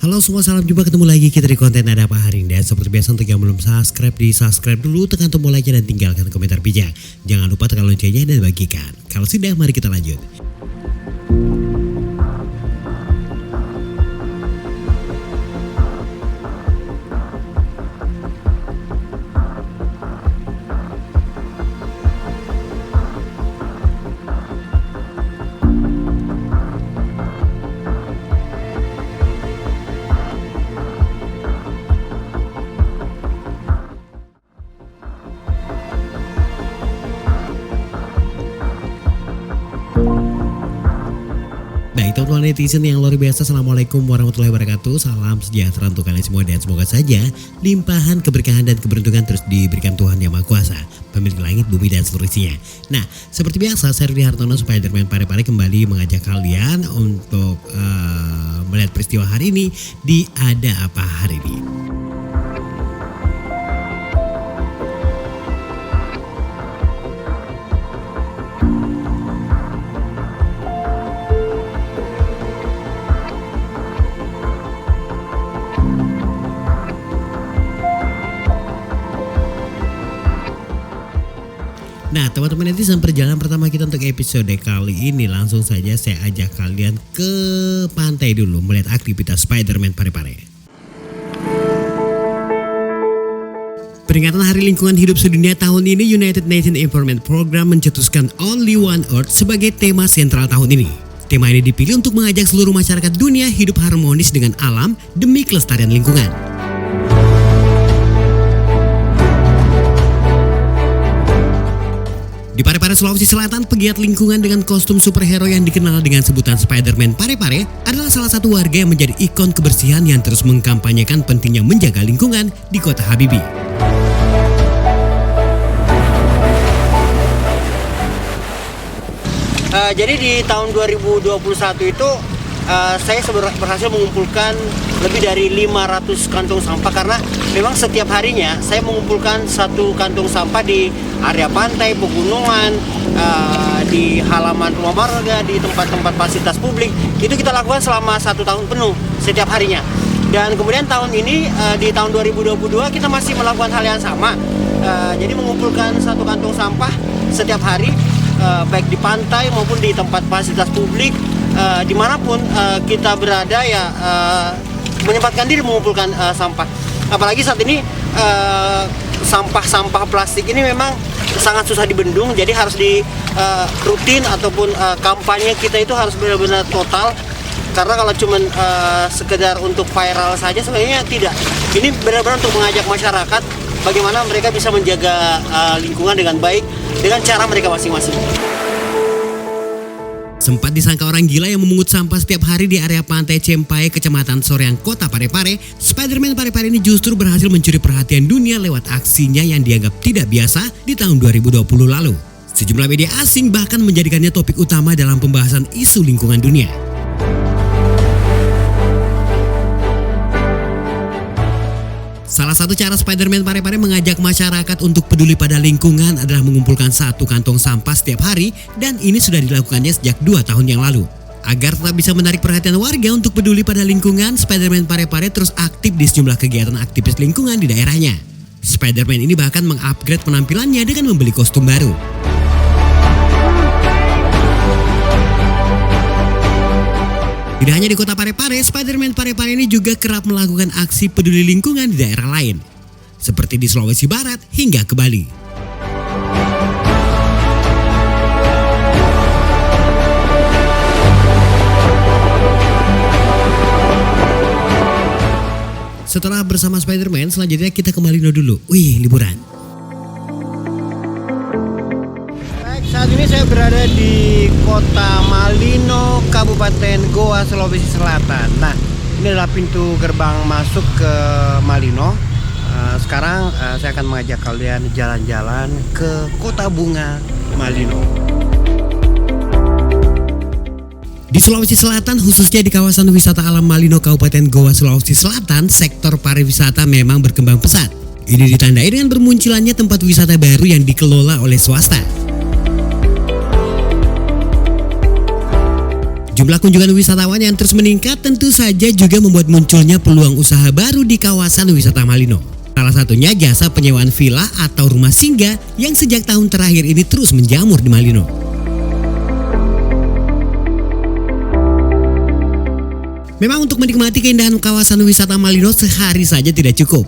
Halo semua, salam jumpa, ketemu lagi kita di konten Ada Apa Hari ini. Dan seperti biasa untuk yang belum subscribe, di subscribe dulu, tekan tombol like dan tinggalkan komentar bijak. Jangan lupa tekan loncengnya dan bagikan. Kalau sudah, mari kita lanjut. Baik teman-teman netizen yang luar biasa, Assalamualaikum warahmatullahi wabarakatuh. Salam sejahtera untuk kalian semua dan semoga saja limpahan keberkahan dan keberuntungan terus diberikan Tuhan Yang Maha Kuasa, pemilik langit, bumi dan seluruh isinya. Nah, seperti biasa saya Rudi Hartono Spiderman Pare-Pare kembali mengajak kalian untuk melihat peristiwa hari ini di Ada Apa Hari Ini. Nah teman-teman netizen, perjalanan pertama kita untuk episode kali ini langsung saja saya ajak kalian ke pantai dulu melihat aktivitas Spiderman Pare-Pare. Peringatan Hari Lingkungan Hidup Sedunia tahun ini, United Nations Environment Program mencetuskan Only One Earth sebagai tema sentral tahun ini. Tema ini dipilih untuk mengajak seluruh masyarakat dunia hidup harmonis dengan alam demi kelestarian lingkungan. Di Pare-Pare, Sulawesi Selatan, pegiat lingkungan dengan kostum superhero yang dikenal dengan sebutan Spiderman Pare-Pare adalah salah satu warga yang menjadi ikon kebersihan yang terus mengkampanyekan pentingnya menjaga lingkungan di kota Habibie. Jadi di tahun 2021 itu saya berhasil mengumpulkan lebih dari 500 kantong sampah, karena memang setiap harinya saya mengumpulkan satu kantong sampah di area pantai, pegunungan, di halaman rumah warga, di tempat-tempat fasilitas publik. Itu kita lakukan selama 1 tahun penuh setiap harinya. Dan kemudian tahun ini di tahun 2022 kita masih melakukan hal yang sama. Jadi mengumpulkan satu kantong sampah setiap hari, baik di pantai maupun di tempat fasilitas publik. Dimanapun kita berada ya, menyempatkan diri mengumpulkan sampah. Apalagi saat ini sampah-sampah plastik ini memang sangat susah dibendung, jadi harus di rutin ataupun kampanye kita itu harus benar-benar total. Karena kalau cuman sekedar untuk viral saja sebenarnya tidak. Ini benar-benar untuk mengajak masyarakat bagaimana mereka bisa menjaga lingkungan dengan baik dengan cara mereka masing-masing. Sempat disangka orang gila yang memungut sampah setiap hari di area pantai Cempai, Kecamatan Soreang, Kota Pare-Pare, Spiderman Pare-Pare ini justru berhasil mencuri perhatian dunia lewat aksinya yang dianggap tidak biasa di tahun 2020 lalu. Sejumlah media asing bahkan menjadikannya topik utama dalam pembahasan isu lingkungan dunia. Salah satu cara Spiderman Pare-Pare mengajak masyarakat untuk peduli pada lingkungan adalah mengumpulkan satu kantong sampah setiap hari, dan ini sudah dilakukannya sejak 2 tahun yang lalu. Agar tetap bisa menarik perhatian warga untuk peduli pada lingkungan, Spiderman Pare-Pare terus aktif di sejumlah kegiatan aktivis lingkungan di daerahnya. Spiderman ini bahkan mengupgrade penampilannya dengan membeli kostum baru. Tidak hanya di kota Pare-Pare, Spiderman Pare-Pare ini juga kerap melakukan aksi peduli lingkungan di daerah lain, seperti di Sulawesi Barat hingga ke Bali. Setelah bersama Spiderman, selanjutnya kita ke Malino dulu. Wih, liburan. Saat ini saya berada di kota Malino, Kabupaten Goa, Sulawesi Selatan. Nah, ini adalah pintu gerbang masuk ke Malino. Sekarang saya akan mengajak kalian jalan-jalan ke Kota Bunga Malino. Di Sulawesi Selatan, khususnya di kawasan wisata alam Malino, Kabupaten Goa, Sulawesi Selatan, sektor pariwisata memang berkembang pesat. Ini ditandai dengan bermunculannya tempat wisata baru yang dikelola oleh swasta. Jumlah kunjungan wisatawan yang terus meningkat tentu saja juga membuat munculnya peluang usaha baru di kawasan wisata Malino. Salah satunya jasa penyewaan villa atau rumah singgah yang sejak tahun terakhir ini terus menjamur di Malino. Memang untuk menikmati keindahan kawasan wisata Malino sehari saja tidak cukup.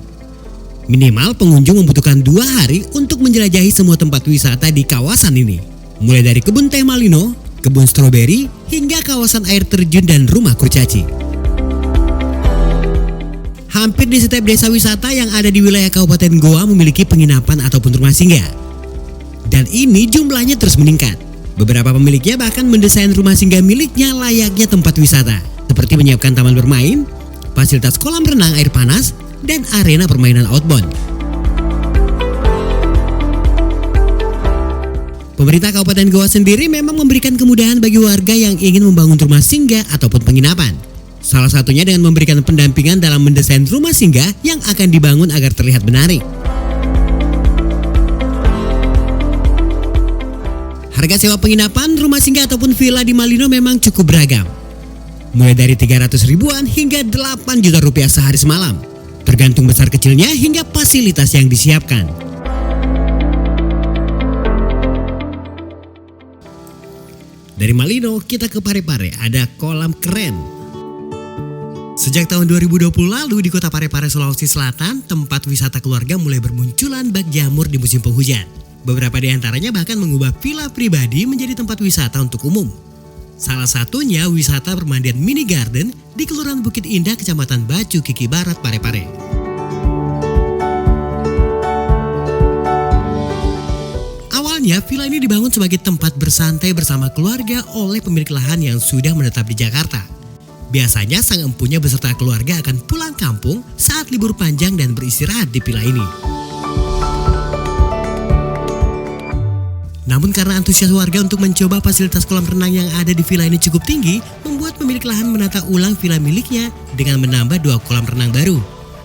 Minimal pengunjung membutuhkan 2 hari untuk menjelajahi semua tempat wisata di kawasan ini. Mulai dari kebun teh Malino, kebun stroberi, hingga kawasan air terjun dan rumah kurcaci. Hampir di setiap desa wisata yang ada di wilayah Kabupaten Goa memiliki penginapan ataupun rumah singgah. Dan ini jumlahnya terus meningkat. Beberapa pemiliknya bahkan mendesain rumah singgah miliknya layaknya tempat wisata, seperti menyiapkan taman bermain, fasilitas kolam renang air panas, dan arena permainan outbound. Pemerintah Kabupaten Goa sendiri memang memberikan kemudahan bagi warga yang ingin membangun rumah singgah ataupun penginapan. Salah satunya dengan memberikan pendampingan dalam mendesain rumah singgah yang akan dibangun agar terlihat menarik. Harga sewa penginapan, rumah singgah ataupun villa di Malino memang cukup beragam. Mulai dari 300 ribuan hingga 8 juta rupiah sehari semalam. Tergantung besar kecilnya hingga fasilitas yang disiapkan. Dari Malino kita ke Parepare, ada kolam keren. Sejak tahun 2020 lalu di kota Parepare, Sulawesi Selatan, tempat wisata keluarga mulai bermunculan bak jamur di musim penghujan. Beberapa di antaranya bahkan mengubah villa pribadi menjadi tempat wisata untuk umum. Salah satunya wisata permandian mini garden di Kelurahan Bukit Indah, Kecamatan Bacu, Kiki Barat, Parepare. Awalnya villa ini dibangun sebagai tempat bersantai bersama keluarga oleh pemilik lahan yang sudah menetap di Jakarta. Biasanya sang empunya beserta keluarga akan pulang kampung saat libur panjang dan beristirahat di villa ini. Namun karena antusias warga untuk mencoba fasilitas kolam renang yang ada di villa ini cukup tinggi, membuat pemilik lahan menata ulang villa miliknya dengan menambah 2 kolam renang baru.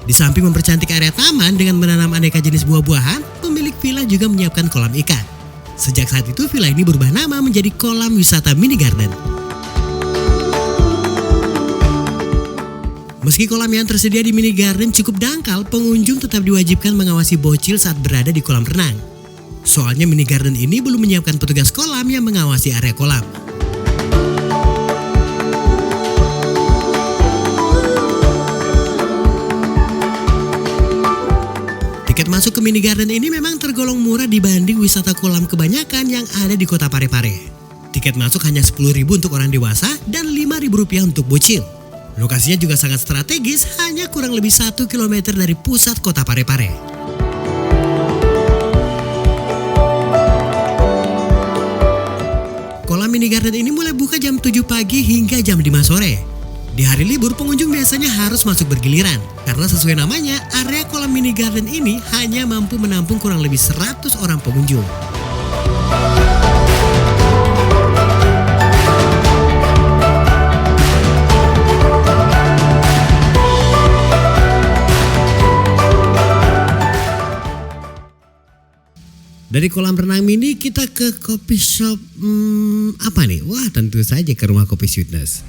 Di samping mempercantik area taman dengan menanam aneka jenis buah-buahan, pemilik villa juga menyiapkan kolam ikan. Sejak saat itu villa ini berubah nama menjadi kolam wisata mini garden. Meski kolam yang tersedia di mini garden cukup dangkal, pengunjung tetap diwajibkan mengawasi bocil saat berada di kolam renang. Soalnya mini garden ini belum menyiapkan petugas kolam yang mengawasi area kolam. Tiket masuk ke mini garden ini memang tergolong murah dibanding wisata kolam kebanyakan yang ada di kota Parepare. Tiket masuk hanya Rp10.000 untuk orang dewasa dan Rp5.000 untuk bocil. Lokasinya juga sangat strategis, hanya kurang lebih 1 km dari pusat kota Parepare. Kolam mini garden ini mulai buka jam 7 pagi hingga jam 5 sore. Di hari libur pengunjung biasanya harus masuk bergiliran, karena sesuai namanya, area kolam mini garden ini hanya mampu menampung kurang lebih 100 orang pengunjung. Dari kolam renang mini kita ke coffee shop, apa nih? Wah, tentu saja ke rumah kopi Sweetness.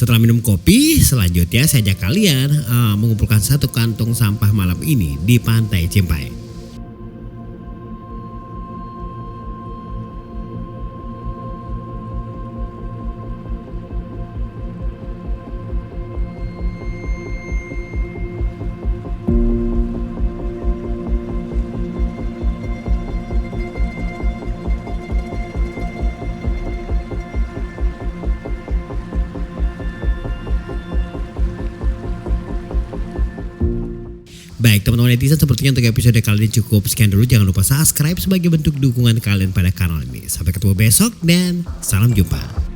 Setelah minum kopi, selanjutnya saya ajak kalian mengumpulkan satu kantong sampah malam ini di Pantai Cimpai. Baik teman-teman netizen, sepertinya untuk episode kali ini cukup sekian dulu. Jangan lupa subscribe sebagai bentuk dukungan kalian pada kanal ini. Sampai ketemu besok dan salam jumpa.